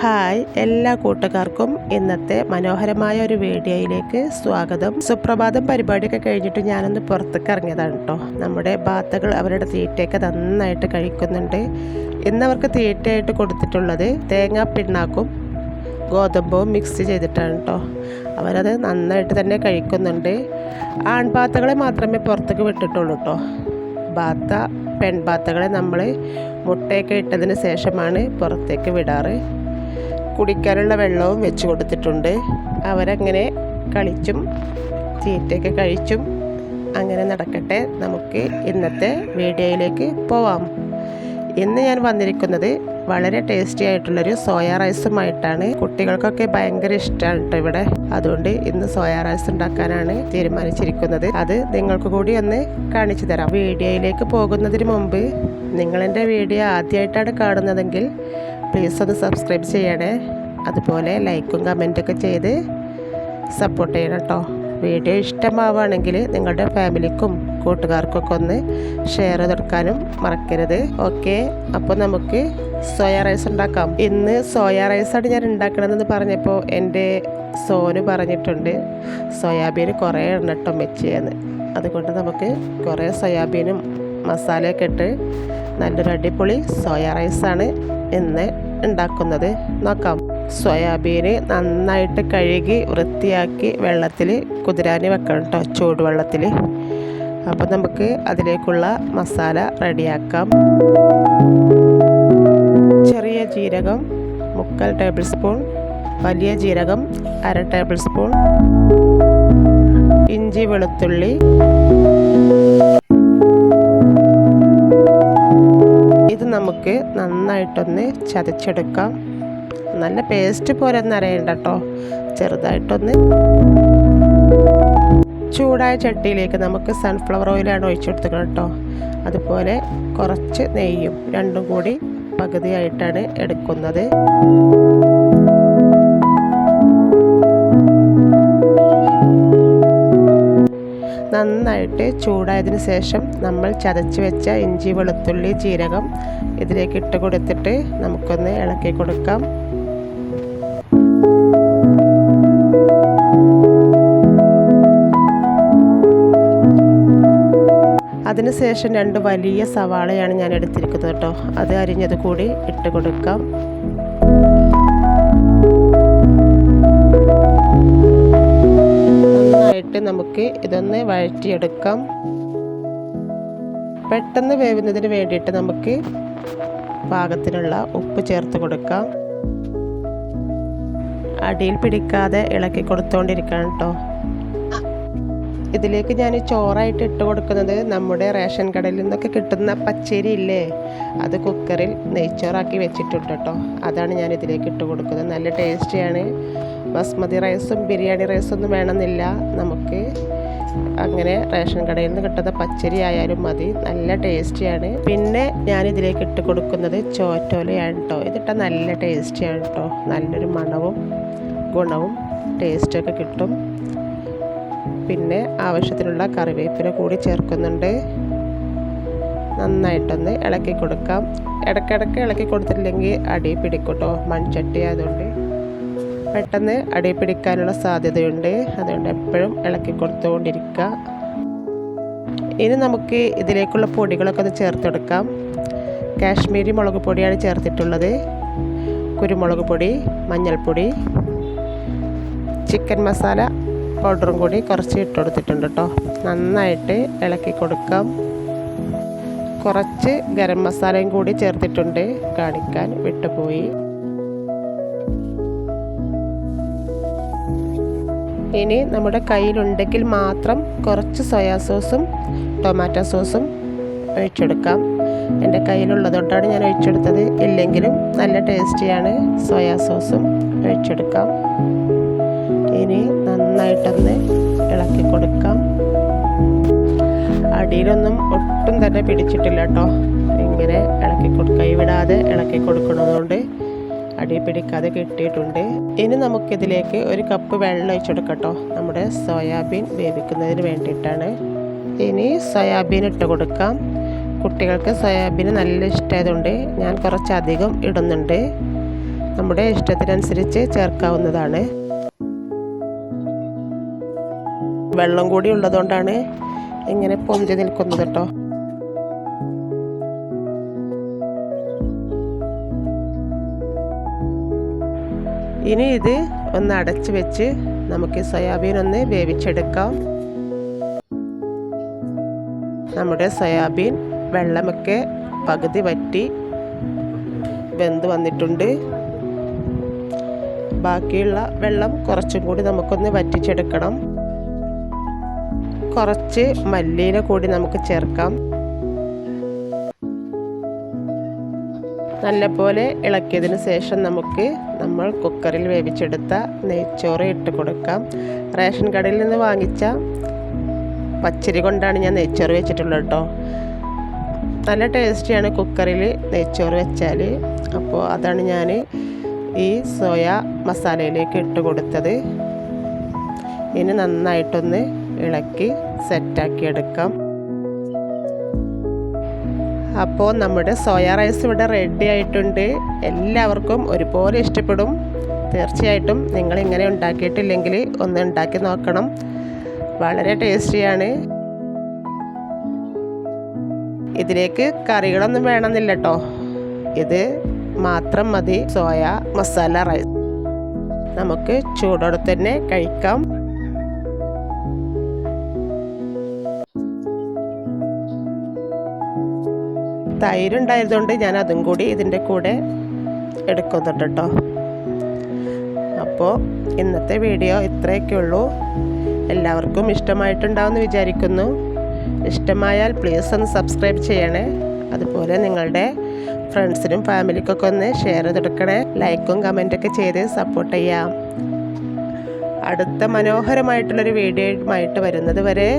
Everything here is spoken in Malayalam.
ഹായ് എല്ലാ കൂട്ടുകാർക്കും ഇന്നത്തെ മനോഹരമായ ഒരു വീഡിയോയിലേക്ക് സ്വാഗതം. സുപ്രഭാതം പരിപാടിയൊക്കെ കഴിഞ്ഞിട്ട് ഞാനൊന്ന് പുറത്തേക്ക് ഇറങ്ങിയതാണ് കേട്ടോ. നമ്മുടെ ബാത്തകൾ അവരുടെ തീറ്റയൊക്കെ നന്നായിട്ട് കഴിക്കുന്നുണ്ട്. ഇന്നവർക്ക് തീറ്റയായിട്ട് കൊടുത്തിട്ടുള്ളത് തേങ്ങാ പിണ്ണാക്കും ഗോതമ്പവും മിക്സ് ചെയ്തിട്ടാണ് കേട്ടോ. അവരത് നന്നായിട്ട് തന്നെ കഴിക്കുന്നുണ്ട്. ആൺബാത്തകളെ മാത്രമേ പുറത്തേക്ക് വിട്ടിട്ടുള്ളൂ കേട്ടോ. പെൺബാത്തകളെ നമ്മൾ മുട്ടയൊക്കെ ഇട്ടതിന് ശേഷമാണ് പുറത്തേക്ക് വിടാറ്. കുടിക്കാനുള്ള വെള്ളവും വെച്ച് കൊടുത്തിട്ടുണ്ട്. അവരങ്ങനെ കളിച്ചും തീറ്റയൊക്കെ കഴിച്ചും അങ്ങനെ നടക്കട്ടെ. നമുക്ക് ഇന്നത്തെ വീഡിയോയിലേക്ക് പോവാം. ഇന്ന് ഞാൻ വന്നിരിക്കുന്നത് വളരെ ടേസ്റ്റി ആയിട്ടുള്ളൊരു സോയാ റൈസുമായിട്ടാണ്. കുട്ടികൾക്കൊക്കെ ഭയങ്കര ഇഷ്ടമാണ് കേട്ടോ ഇവിടെ. അതുകൊണ്ട് ഇന്ന് സോയാ റൈസ് ഉണ്ടാക്കാനാണ് തീരുമാനിച്ചിരിക്കുന്നത്. അത് നിങ്ങൾക്ക് കൂടി ഒന്ന് കാണിച്ചു തരാം. വീഡിയോയിലേക്ക് പോകുന്നതിന് മുമ്പ് നിങ്ങളെൻ്റെ വീഡിയോ ആദ്യമായിട്ടാണ് കാണുന്നതെങ്കിൽ പ്ലീസ് ഒന്ന് സബ്സ്ക്രൈബ് ചെയ്യണേ. അതുപോലെ ലൈക്കും കമൻറ്റൊക്കെ ചെയ്ത് സപ്പോർട്ട് ചെയ്യണം കേട്ടോ. വീഡിയോ ഇഷ്ടമാവുകയാണെങ്കിൽ നിങ്ങളുടെ ഫാമിലിക്കും കൂട്ടുകാർക്കൊക്കെ ഒന്ന് ഷെയർ ചെയ്തെടുക്കാനും മറക്കരുത്. ഓക്കെ, അപ്പോൾ നമുക്ക് സോയാ റൈസ് ഉണ്ടാക്കാം. ഇന്ന് സോയാ റൈസാണ് ഞാൻ ഉണ്ടാക്കണമെന്ന് പറഞ്ഞപ്പോൾ എൻ്റെ സോന് പറഞ്ഞിട്ടുണ്ട് സോയാബീൻ കുറേ എണ്ണട്ടോ മെച്ചിയെന്ന്. അതുകൊണ്ട് നമുക്ക് കുറേ സോയാബീനും മസാലയൊക്കെ ഇട്ട് നല്ലൊരു അടിപൊളി സോയാ റൈസാണ് ഇന്ന് ഉണ്ടാക്കുന്നത്. നോക്കാം. സോയാബീൻ നന്നായിട്ട് കഴുകി വൃത്തിയാക്കി വെള്ളത്തിൽ കുതിരാൻ വെക്കണം കേട്ടോ, ചൂടുവെള്ളത്തിൽ. അപ്പോൾ നമുക്ക് അതിലേക്കുള്ള മസാല റെഡിയാക്കാം. ചെറിയ ജീരകം 3/4 ടേബിൾ സ്പൂൺ, വലിയ ജീരകം 1/2 ടേബിൾ സ്പൂൺ, ഇഞ്ചി വെളുത്തുള്ളി, ഇത് നമുക്ക് നന്നായിട്ടൊന്ന് ചതച്ചെടുക്കാം. നല്ല പേസ്റ്റ് പോലെ ഒന്നും അരയണ്ട കേട്ടോ, ചെറുതായിട്ടൊന്ന്. ചൂടായ ചട്ടിയിലേക്ക് നമുക്ക് സൺഫ്ലവർ ഓയിലാണ് ഒഴിച്ചെടുത്തുന്നത് കേട്ടോ. അതുപോലെ കുറച്ച് നെയ്യും, രണ്ടും കൂടി പകുതിയായിട്ടാണ് എടുക്കുന്നത്. നന്നായിട്ട് ചൂടായതിന് ശേഷം നമ്മൾ ചതച്ച് വെച്ച ഇഞ്ചി വെളുത്തുള്ളി ജീരകം ഇതിലേക്ക് ഇട്ട് കൊടുത്തിട്ട് നമുക്കൊന്ന് ഇളക്കി കൊടുക്കാം. അതിനുശേഷം 2 വലിയ സവാളയാണ് ഞാൻ എടുത്തിരിക്കുന്നത് കേട്ടോ. അത് അരിഞ്ഞത് കൂടി ഇട്ട് കൊടുക്കാം. നന്നായിട്ട് നമുക്ക് ഇതൊന്ന് വഴറ്റിയെടുക്കാം. പെട്ടെന്ന് വേവുന്നതിന് വേണ്ടിയിട്ട് നമുക്ക് പാകത്തിനുള്ള ഉപ്പ് ചേർത്ത് കൊടുക്കാം. അടിയിൽ പിടിക്കാതെ ഇളക്കി കൊടുത്തുകൊണ്ടിരിക്കണം കേട്ടോ. ഇതിലേക്ക് ഞാൻ ചോറായിട്ട് ഇട്ട് കൊടുക്കുന്നത് നമ്മുടെ റേഷൻ കടയിൽ നിന്നൊക്കെ കിട്ടുന്ന പച്ചരി ഇല്ലേ, അത് കുക്കറിൽ നെയ്ച്ചോറാക്കി വെച്ചിട്ടുണ്ട് കേട്ടോ. അതാണ് ഞാൻ ഇതിലേക്ക് ഇട്ട് കൊടുക്കുന്നത്. നല്ല ടേസ്റ്റിയാണ്. ബസ്മതി റൈസും ബിരിയാണി റൈസൊന്നും വേണമെന്നില്ല. നമുക്ക് അങ്ങനെ റേഷൻ കടയിൽ നിന്ന് കിട്ടുന്ന പച്ചരി ആയാലും മതി, നല്ല ടേസ്റ്റിയാണ്. പിന്നെ ഞാനിതിലേക്ക് ഇട്ട് കൊടുക്കുന്നത് ചോറ്റോലയാണ് കേട്ടോ. ഇതിട്ടാൽ നല്ല ടേസ്റ്റിയാണ് കേട്ടോ. നല്ലൊരു മണവും ഗുണവും ടേസ്റ്റൊക്കെ കിട്ടും. പിന്നെ ആവശ്യത്തിനുള്ള കറിവേപ്പില കൂടി ചേർക്കുന്നുണ്ട്. നന്നായിട്ടൊന്ന് ഇളക്കി കൊടുക്കാം. ഇടയ്ക്കിടയ്ക്ക് ഇളക്കി കൊടുത്തിട്ടില്ലെങ്കിൽ അടി പിടിക്കും കേട്ടോ. മൺചട്ടി ആയതുകൊണ്ട് പെട്ടെന്ന് അടി പിടിക്കാനുള്ള സാധ്യതയുണ്ട്. അതുകൊണ്ട് എപ്പോഴും ഇളക്കി കൊടുത്തുകൊണ്ടിരിക്കുക. ഇനി നമുക്ക് ഇതിലേക്കുള്ള പൊടികളൊക്കെ ഒന്ന് ചേർത്തെടുക്കാം. കാശ്മീരി മുളക് പൊടിയാണ് ചേർത്തിട്ടുള്ളത്, കുരുമുളക് പൊടി, മഞ്ഞൾപ്പൊടി, ചിക്കൻ മസാല പൗഡറും കൂടി കുറച്ച് ഇട്ട് കൊടുത്തിട്ടുണ്ട് കേട്ടോ. നന്നായിട്ട് ഇളക്കി കൊടുക്കാം. കുറച്ച് ഗരം മസാലയും കൂടി ചേർത്തിട്ടുണ്ട്, കാണിക്കാൻ വിട്ടുപോയി. ഇനി നമ്മുടെ കയ്യിലുണ്ടെങ്കിൽ മാത്രം കുറച്ച് സോയാ സോസും ടൊമാറ്റോ സോസും ഒഴിച്ചെടുക്കാം. എൻ്റെ കയ്യിലുള്ളതുകൊണ്ടാണ് ഞാൻ ഒഴിച്ചെടുത്തത്. ഇല്ലെങ്കിലും നല്ല ടേസ്റ്റിയാണ്. സോയാ സോസും ഒഴിച്ചെടുക്കാം. ഇനി നന്നായിട്ടൊന്ന് ഇളക്കി കൊടുക്കാം. അടിയിലൊന്നും ഒട്ടും തന്നെ പിടിച്ചിട്ടില്ല കേട്ടോ. ഇങ്ങനെ ഇളക്കി കൈവിടാതെ ഇളക്കി കൊടുക്കുന്നതുകൊണ്ട് അടി പിടിക്കാതെ കിട്ടിയിട്ടുണ്ട്. ഇനി നമുക്കിതിലേക്ക് 1 കപ്പ് വെള്ളം ഒഴിച്ചെടുക്കാം കേട്ടോ. നമ്മുടെ സോയാബീൻ വേവിക്കുന്നതിന് വേണ്ടിയിട്ടാണ്. ഇനി സോയാബീൻ ഇട്ട് കൊടുക്കാം. കുട്ടികൾക്ക് സോയാബീൻ നല്ല ഇഷ്ടമായതുകൊണ്ട് ഞാൻ കുറച്ചധികം ഇടുന്നുണ്ട്. നമ്മുടെ ഇഷ്ടത്തിനനുസരിച്ച് ചേർക്കാവുന്നതാണ്. വെള്ളം കൂടി ഉള്ളതുകൊണ്ടാണ് ഇങ്ങനെ പൊന്തി നിൽക്കുന്നത് കേട്ടോ. ഇനി ഇത് ഒന്ന് അടച്ച് വെച്ച് നമുക്ക് സോയാബീൻ ഒന്ന് വേവിച്ചെടുക്കാം. നമ്മുടെ സോയാബീൻ വെള്ളമൊക്കെ പകുതി വറ്റി വെന്ത് വന്നിട്ടുണ്ട്. ബാക്കിയുള്ള വെള്ളം കുറച്ചും കൂടി നമുക്കൊന്ന് വറ്റിച്ചെടുക്കണം. കുറച്ച് മല്ലിയില കൂടി നമുക്ക് ചേർക്കാം. നല്ലപോലെ ഇളക്കിയതിന് ശേഷം നമ്മൾ കുക്കറിൽ വേവിച്ചെടുത്ത നെയ്ച്ചോറ് ഇട്ട് കൊടുക്കാം. റേഷൻ കടയിൽ നിന്ന് വാങ്ങിച്ച പച്ചരി കൊണ്ടാണ് ഞാൻ നെയ്ച്ചോറ് വെച്ചിട്ടുള്ളത് കേട്ടോ. നല്ല ടേസ്റ്റിയാണ് കുക്കറിൽ നെയ്ച്ചോറ് വെച്ചാൽ. അപ്പോൾ അതാണ് ഞാൻ ഈ സോയ മസാലയിലേക്ക് ഇട്ട് കൊടുത്തത്. ഇനി നന്നായിട്ടൊന്ന് ഇളക്കി സെറ്റാക്കി എടുക്കാം. അപ്പോൾ നമ്മുടെ സോയ റൈസ് ഇവിടെ റെഡി ആയിട്ടുണ്ട്. എല്ലാവർക്കും ഒരുപോലെ ഇഷ്ടപ്പെടും. തീർച്ചയായിട്ടും നിങ്ങളിങ്ങനെ ഉണ്ടാക്കിയിട്ടില്ലെങ്കിൽ ഒന്ന് ഉണ്ടാക്കി നോക്കണം. വളരെ ടേസ്റ്റിയാണ്. ഇതിലേക്ക് കറികളൊന്നും വേണമെന്നില്ല കേട്ടോ. ഇത് മാത്രം മതി സോയ മസാല റൈസ്. നമുക്ക് ചൂടോടെ തന്നെ കഴിക്കാം. തൈരുണ്ടായതുകൊണ്ട് ഞാൻ അതും കൂടി ഇതിൻ്റെ കൂടെ എടുക്കുന്നുണ്ട് കേട്ടോ. അപ്പോൾ ഇന്നത്തെ വീഡിയോ ഇത്രയൊക്കെ ഉള്ളൂ. എല്ലാവർക്കും ഇഷ്ടമായിട്ടുണ്ടാവുമെന്ന് വിചാരിക്കുന്നു. ഇഷ്ടമായാൽ പ്ലീസ് ഒന്ന് സബ്സ്ക്രൈബ് ചെയ്യണേ. അതുപോലെ നിങ്ങളുടെ ഫ്രണ്ട്സിനും ഫാമിലിക്കൊക്കെ ഒന്ന് ഷെയർ ചെയ്തെടുക്കണേ. ലൈക്കും കമൻറ്റൊക്കെ ചെയ്ത് സപ്പോർട്ട് ചെയ്യാം. അടുത്ത മനോഹരമായിട്ടുള്ളൊരു വീഡിയോയുമായിട്ട് വരുന്നത് വരെ